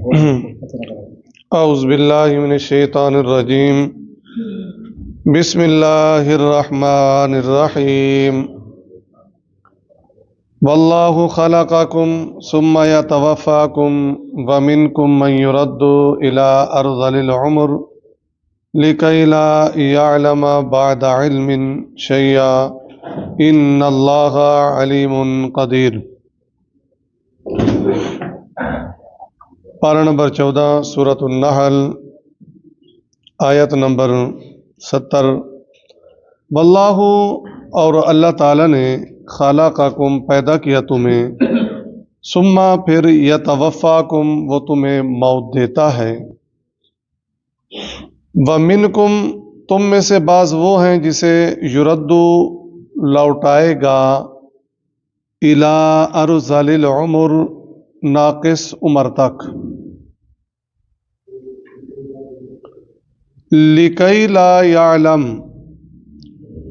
اعوذ باللہ من الشیطان الرجیم بسم اللہ الرحمن الرحیم واللہ خلقکم ثم یتوفاکم ومنکم من یرد الی ارذل العمر لکی لا یعلم بعد علم شیئا ان اللہ علیم قدیر۔ پارہ نمبر 14 سورۃ النحل آیت نمبر 70۔ واللہ اور اللہ تعالیٰ نے خلقکم پیدا کیا تمہیں، ثم پھر یتوفاکم وہ تمہیں موت دیتا ہے، ومنکم تم میں سے بعض وہ ہیں جسے یردو لوٹائے گا، الی ارذل العمر ناقص عمر تک، لکی لا یعلم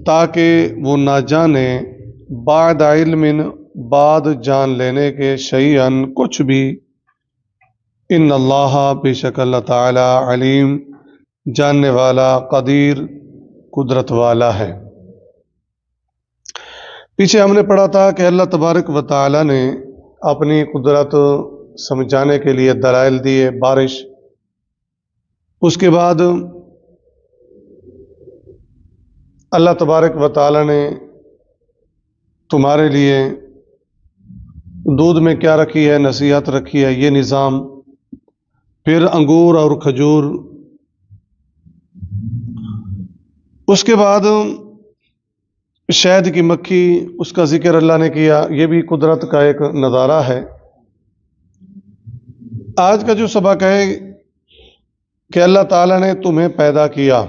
تاکہ وہ نہ جانے، بعد علم بعد جان لینے کے، شیئن کچھ بھی، ان اللہ بے شک اللہ تعالی علیم جاننے والا، قدیر قدرت والا ہے۔ پیچھے ہم نے پڑھا تھا کہ اللہ تبارک و تعالی نے اپنی قدرت سمجھانے کے لیے دلائل دیے، بارش، اس کے بعد اللہ تبارک و تعالی نے تمہارے لیے دودھ میں کیا رکھی ہے، نصیحت رکھی ہے، یہ نظام، پھر انگور اور کھجور، اس کے بعد شہد کی مکھی، اس کا ذکر اللہ نے کیا، یہ بھی قدرت کا ایک نظارہ ہے۔ آج کا جو سبق ہے کہ اللہ تعالیٰ نے تمہیں پیدا کیا،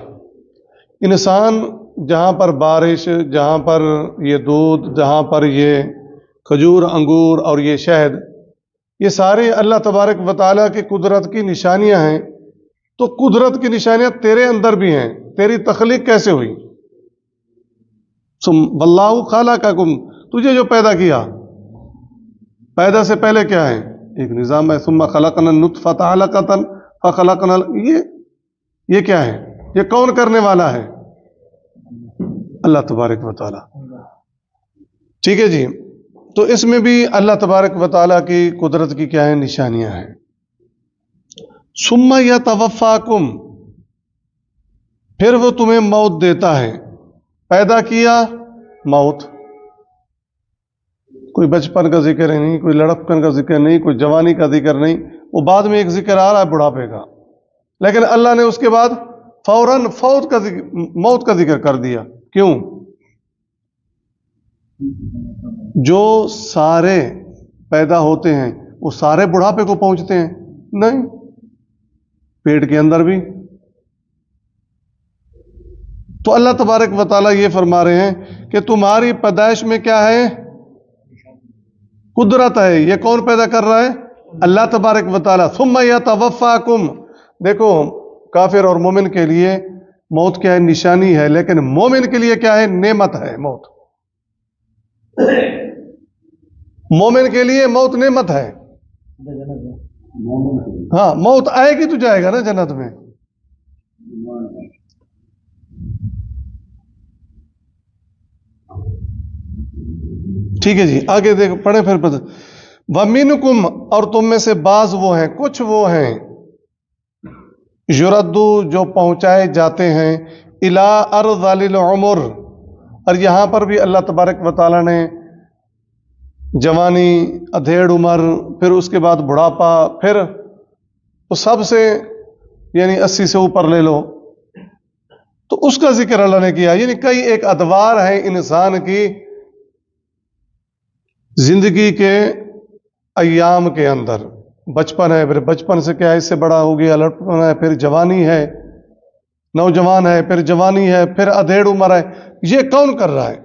انسان جہاں پر بارش، جہاں پر یہ دودھ، جہاں پر یہ کھجور، انگور اور یہ شہد، یہ سارے اللہ تبارک و تعالیٰ کی قدرت کی نشانیاں ہیں۔ تو قدرت کی نشانیاں تیرے اندر بھی ہیں، تیری تخلیق کیسے ہوئی؟ واللہ خلقکم، تجھے جو پیدا کیا، پیدا سے پہلے کیا ہے؟ ایک نظام ہے، ثم خلقنا النطفۃ علقۃ فخلقنا، یہ کیا ہے؟ یہ کون کرنے والا ہے؟ اللہ تبارک و تعالی۔ ٹھیک ہے جی، تو اس میں بھی اللہ تبارک و تعالی کی قدرت کی کیا ہے؟ نشانیاں ہیں۔ ثم یتوفاکم، پھر وہ تمہیں موت دیتا ہے۔ پیدا کیا، موت، کوئی بچپن کا ذکر نہیں، کوئی لڑکپن کا ذکر نہیں، کوئی جوانی کا ذکر نہیں، وہ بعد میں ایک ذکر آ رہا ہے بڑھاپے کا، لیکن اللہ نے اس کے بعد فوراً موت کا ذکر کر دیا۔ کیوں؟ جو سارے پیدا ہوتے ہیں وہ سارے بڑھاپے کو پہنچتے ہیں؟ نہیں، پیٹ کے اندر بھی۔ تو اللہ تبارک و تعالیٰ یہ فرما رہے ہیں کہ تمہاری پیدائش میں کیا ہے؟ قدرت ہے۔ یہ کون پیدا کر رہا ہے؟ اللہ تبارک و تعالیٰ۔ ثم یتوفاکم، دیکھو کافر اور مومن کے لیے موت کیا ہے؟ نشانی ہے، لیکن مومن کے لیے کیا ہے؟ نعمت ہے موت۔ مومن کے لیے موت نعمت ہے۔ ہاں، موت آئے گی تو جائے گا نا جنت میں۔ ٹھیک ہے جی، آگے دیکھ پڑھیں پھر پتہ۔ وَمِنْكُمْ، اور تم میں سے بعض وہ ہیں، کچھ وہ ہیں، یردو جو پہنچائے جاتے ہیں، الی ارذل العمر، اور یہاں پر بھی اللہ تبارک و تعالیٰ نے جوانی، ادھیڑ عمر، پھر اس کے بعد بڑھاپا، پھر تو سب سے یعنی 80 سے اوپر لے لو، تو اس کا ذکر اللہ نے کیا۔ یعنی کئی ایک ادوار ہیں انسان کی زندگی کے ایام کے اندر۔ بچپن ہے، پھر بچپن سے کیا ہے؟ اس سے بڑا ہو گیا، لڑکپن ہے، پھر جوانی ہے، نوجوان ہے، پھر جوانی ہے، پھر ادھیڑ عمر ہے۔ یہ کون کر رہا ہے؟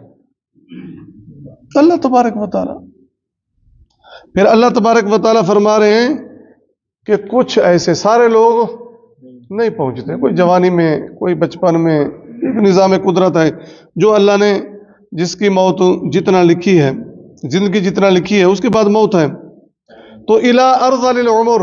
اللہ تبارک و تعالیٰ۔ پھر اللہ تبارک و تعالیٰ فرما رہے ہیں کہ کچھ ایسے سارے لوگ نہیں پہنچتے، کوئی جوانی میں، کوئی بچپن میں، ایک نظام قدرت ہے جو اللہ نے جس کی موت جتنا لکھی ہے، زندگی جتنا لکھی ہے، اس کے بعد موت ہے۔ تو الی ارذل العمر،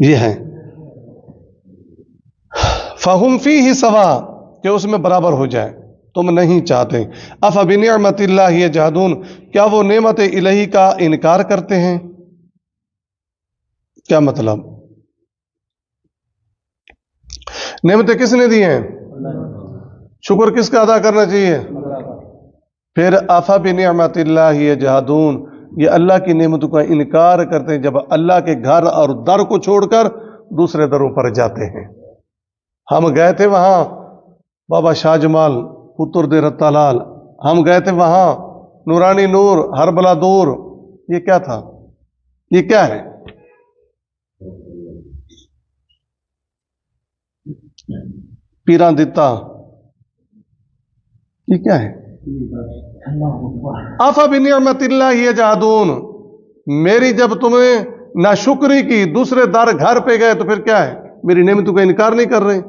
یہ ہے فہم فیہ سوا کہ اس میں برابر ہو جائے، تم نہیں چاہتے۔ افبنعمت اللہ یجحدون، کیا وہ نعمت الہی کا انکار کرتے ہیں؟ کیا مطلب؟ نعمتیں کس نے دی ہیں؟ شکر کس کا ادا کرنا چاہیے؟ پھر افبنعمت اللہ یجحدون، یہ اللہ کی نعمتوں کا انکار کرتے ہیں جب اللہ کے گھر اور در کو چھوڑ کر دوسرے دروں پر جاتے ہیں۔ ہم گئے تھے وہاں بابا شاہ جمال پتر دے رتا لال، ہم گئے تھے وہاں نورانی نور ہر بلا دور، یہ کیا تھا؟ یہ کیا ہے؟ پیران دیتا، یہ کیا ہے؟ افبنعمت اللہ یجحدون، میری جب تمہیں ناشکری کی دوسرے در گھر پہ گئے تو پھر کیا ہے؟ میری نعمتوں کا انکار نہیں کر رہے۔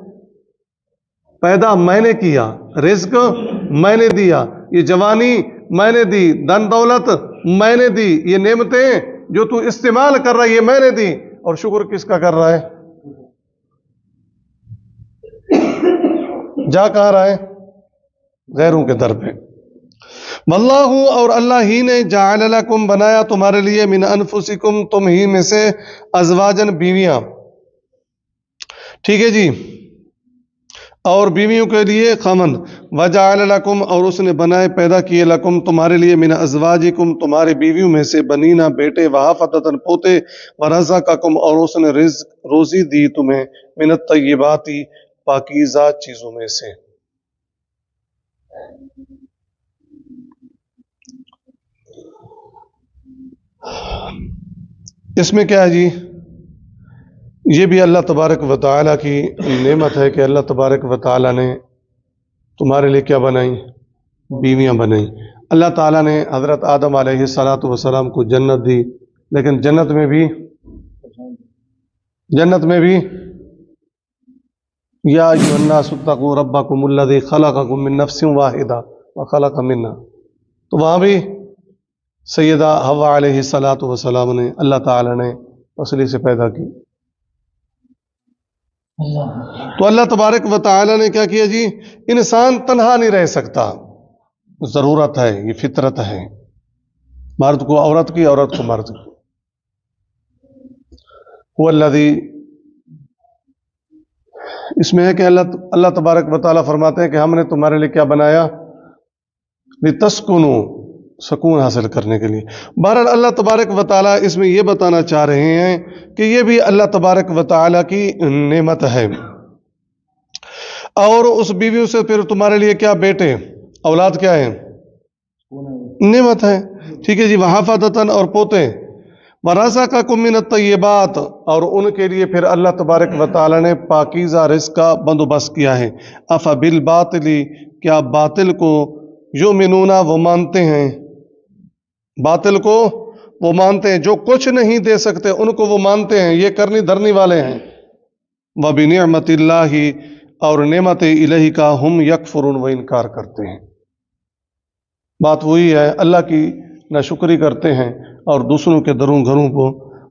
پیدا میں نے کیا، رزق میں نے دیا، یہ جوانی میں نے دی، دن دولت میں نے دی، یہ نعمتیں جو تو استعمال کر رہا ہے یہ میں نے دی، اور شکر کس کا کر رہا ہے؟ جا کہاں رہا ہے؟ غیروں کے در پہ۔ واللہ، اور اللہ ہی نے جعل لکم بنایا تمہارے لیے من انفسکم تم ہی میں سے ازواجن بیویاں، ٹھیک ہے جی، اور بیویوں کے لیے خامند، وجعل لکم، اور اس نے بنائے پیدا کیے لکم تمہارے لیے من ازواجکم تمہارے بیویوں میں سے بنینا بیٹے، وحفدۃ پوتے، ورزقکم، اور اس نے رزق روزی دی تمہیں من الطیبات پاکیزہ چیزوں میں سے۔ اس میں کیا ہے جی؟ یہ بھی اللہ تبارک و تعالیٰ کی نعمت ہے کہ اللہ تبارک و تعالیٰ نے تمہارے لیے کیا بنائی؟ بیویاں بنائی۔ اللہ تعالیٰ نے حضرت آدم علیہ السلام کو جنت دی، لیکن جنت میں بھی یا ایھا الناس اتقوا ربکم الذی خلقکم من نفس واحدہ وخلق منہا، تو وہاں بھی سیدہ حوا علیہ السلام نے اللہ تعالیٰ نے پسلی سے پیدا کی۔ تو اللہ تبارک و تعالیٰ نے کیا کیا جی؟ انسان تنہا نہیں رہ سکتا، ضرورت ہے، یہ فطرت ہے، مرد کو عورت کی، عورت کو مرد کی۔ هو الذی، اس میں ہے کہ اللہ تبارک و تعالیٰ فرماتے ہیں کہ ہم نے تمہارے لیے کیا بنایا؟ لتسکنوا، سکون حاصل کرنے کے لیے۔ بہرحال اللہ تبارک و تعالیٰ اس میں یہ بتانا چاہ رہے ہیں کہ یہ بھی اللہ تبارک و تعالیٰ کی نعمت ہے، اور اس بیویوں سے پھر تمہارے لیے کیا؟ بیٹے، اولاد کیا ہے؟ نعمت ہے، ٹھیک ہے جی، وحفدۃ، اور پوتے، ورزقکم من الطیبات، اور ان کے لیے پھر اللہ تبارک و تعالیٰ نے پاکیزہ رزق کا بندوبست کیا ہے۔ افبالباطل، کیا باطل کو یؤمنون، وہ مانتے ہیں، باطل کو وہ مانتے ہیں، جو کچھ نہیں دے سکتے ان کو وہ مانتے ہیں، یہ کرنی دھرنی والے ہیں۔ وبنعمت اللہ، اور نعمت الہی کا ہم یکفرون، وہ انکار کرتے ہیں۔ بات وہی ہے، اللہ کی ناشکری کرتے ہیں اور دوسروں کے دروں گھروں کو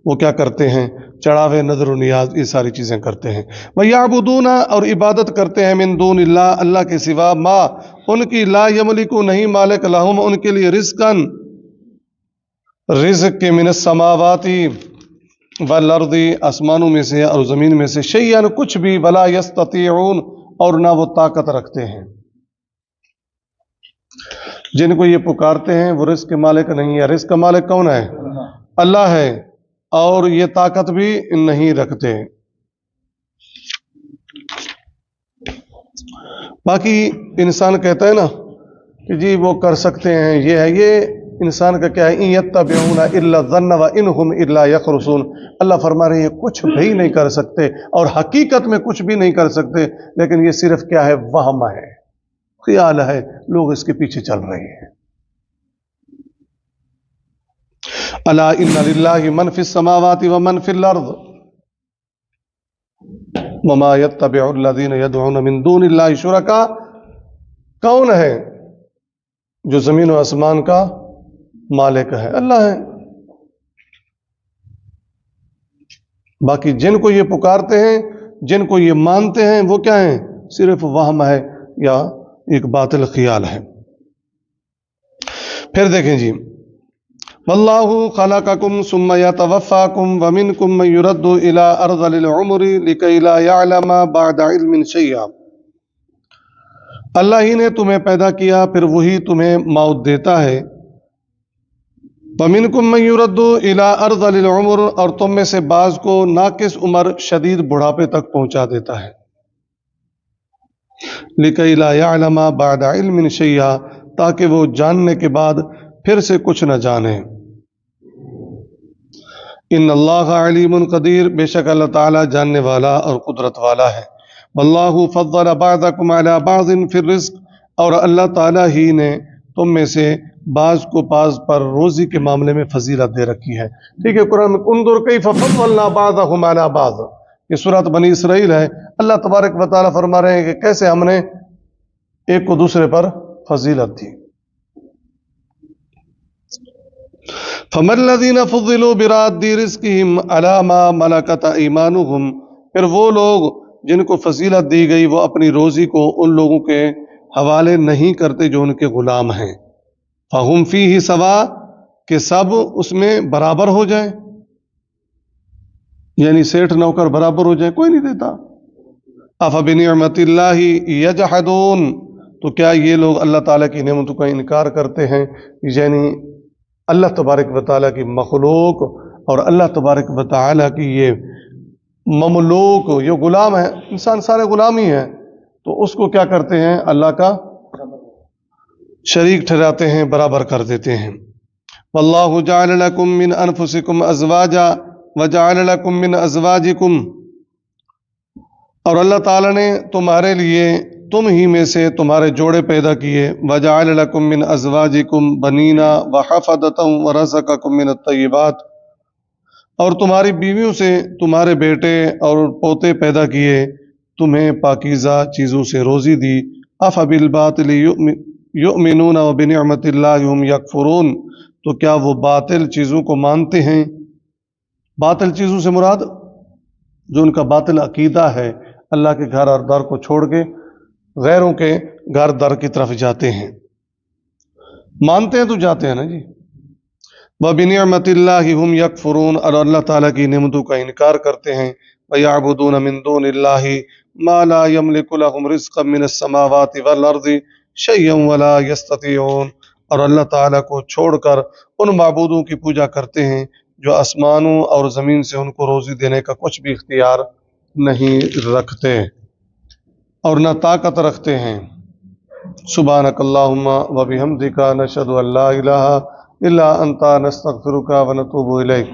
وہ کیا کرتے ہیں؟ چڑھاوے، نظر و نیاز، یہ ساری چیزیں کرتے ہیں۔ وَيَعْبُدُونَ، اور عبادت کرتے ہیں، من دون اللہ، اللہ کے سوا، ما، ان کی، لا یملک، نہیں مالک، لہم، ان کے لیے، رزقاً، رزق کے، من السماوات والارض، آسمانوں میں سے اور زمین میں سے، شیئاً، کچھ بھی، ولا یستطیعون، اور نہ وہ طاقت رکھتے ہیں۔ جن کو یہ پکارتے ہیں وہ رزق کے مالک نہیں ہے، رزق کا مالک کون ہے؟ اللہ ہے، اور یہ طاقت بھی نہیں رکھتے۔ باقی انسان کہتا ہے نا کہ جی وہ کر سکتے ہیں، یہ ہے، یہ انسان کا کیا ہے؟ ان یتبعون الا الظن وان هم الا یخرصون۔ اللہ فرما رہے ہیں یہ کچھ بھی نہیں کر سکتے، اور حقیقت میں کچھ بھی نہیں کر سکتے، لیکن یہ صرف کیا ہے؟ وہم ہے، خیال ہے، لوگ اس کے پیچھے چل رہے ہیں۔ الا ان للہ من فی السماوات ومن فی الارض وما يتبع الذین يدعون من دون اللہ شرکاء، کون ہے جو زمین و آسمان کا مالک ہے؟ اللہ ہے۔ باقی جن کو یہ پکارتے ہیں، جن کو یہ مانتے ہیں، وہ کیا ہیں؟ صرف وہم ہے یا ایک باطل خیال ہے۔ پھر دیکھیں جی، واللہ خلقکم ثم یتوفاکم ومنکم من یرد الی ارذل العمر لکی لا یعلم بعد علم شیئا۔ اللہ ہی نے تمہیں پیدا کیا، پھر وہی تمہیں موت دیتا ہے۔ وَمِنْكُمْ مَنْ يُرَدُّ إِلَىٰ أَرْذَلِ الْعُمُرِ، اور تم میں سے بعض کو ناقص عمر شدید بڑھاپے تک پہنچا دیتا ہے۔ لِكَيْ لَا يَعْلَمَ بَعْدَ عِلْمٍ شَيْئًا، تاکہ وہ جاننے کے بعد پھر سے کچھ نہ جانے۔ ان اللہ علیم قدیر، بے شک اللہ تعالیٰ جاننے والا اور قدرت والا ہے۔ واللہ فضل بعضکم علی بعض فی الرزق، اور اللہ تعالیٰ ہی نے تم میں سے بعض کو بعض پر روزی کے معاملے میں فضیلت دے رکھی ہے۔ ٹھیک ہے، قرآن میں انظر کیف فضلنا بعضهم علی بعض، یہ سورۃ بنی اسرائیل ہے۔ اللہ تبارک و تعالیٰ فرما رہے ہیں کہ کیسے ہم نے ایک کو دوسرے پر فضیلت دی۔ فَمَا الَّذِينَ فُضِّلُوا بِرَادِّ رِزْقِهِمْ عَلَىٰ مَا مَلَكَتْ أَيْمَانُهُمْ، پھر وہ لوگ جن کو فضیلت دی گئی وہ اپنی روزی کو ان لوگوں کے حوالے نہیں کرتے جو ان کے غلام ہیں۔ فَهُمْ فِيهِ سَوَاءٌ، کہ سب اس میں برابر ہو جائیں، یعنی سیٹھ نوکر برابر ہو جائیں، کوئی نہیں دیتا۔ أَفَبِنِعْمَةِ اللَّهِ يَجْحَدُونَ، تو کیا یہ لوگ اللہ تعالیٰ کی نعمتوں کا انکار کرتے ہیں؟ یعنی اللہ تبارک و تعالیٰ کی مخلوق اور اللہ تبارک و تعالیٰ کی یہ مملوک، یہ غلام ہے، انسان سارے غلام ہی ہیں، تو اس کو کیا کرتے ہیں؟ اللہ کا شریک ٹھہراتے ہیں، برابر کر دیتے ہیں۔ واللہ جعل لکم من انفسکم ازواجا وجعل لکم من ازواجکم، اور اللہ تعالیٰ نے تمہارے لیے تم ہی میں سے تمہارے جوڑے پیدا کیے۔ وجعل لکم من ازواجکم بنینا وحفدۃ ورزقکم من الطیبات، اور تمہاری بیویوں سے تمہارے بیٹے اور پوتے پیدا کیے، تمہیں پاکیزہ چیزوں سے روزی دی۔ افبالباطل یؤمنون وبنعمت اللہ ہم یکفرون، تو کیا وہ باطل چیزوں کو مانتے ہیں؟ باطل چیزوں سے مراد جو ان کا باطل عقیدہ ہے، اللہ کے گھر اور در کو چھوڑ کے غیروں کے گھر در کی طرف جاتے ہیں۔ مانتے ہیں تو جاتے ہیں نا جی۔ وَبِنِعْمَةِ اللَّهِ هُمْ يَكْفُرُونَ، اور اللہ تعالیٰ کی نعمتوں کا انکار کرتے ہیں۔ وَيَعْبُدُونَ مِن دُونِ اللَّهِ مَا لَا يَمْلِكُ لَهُمْ رِزْقًا مِنَ السَّمَاوَاتِ وَالْأَرْضِ شَيْئًا وَلَا يَسْتَطِيعُونَ، اور اللہ تعالیٰ کو چھوڑ کر ان معبودوں کی پوجا کرتے ہیں جو آسمانوں اور زمین سے ان کو روزی دینے کا کچھ بھی اختیار نہیں رکھتے اور نہ طاقت رکھتے ہیں۔ سبحانک اللہم و بحمدک، نشہد ان لا الہ الا انت، نستغفرک و نتوب الیک۔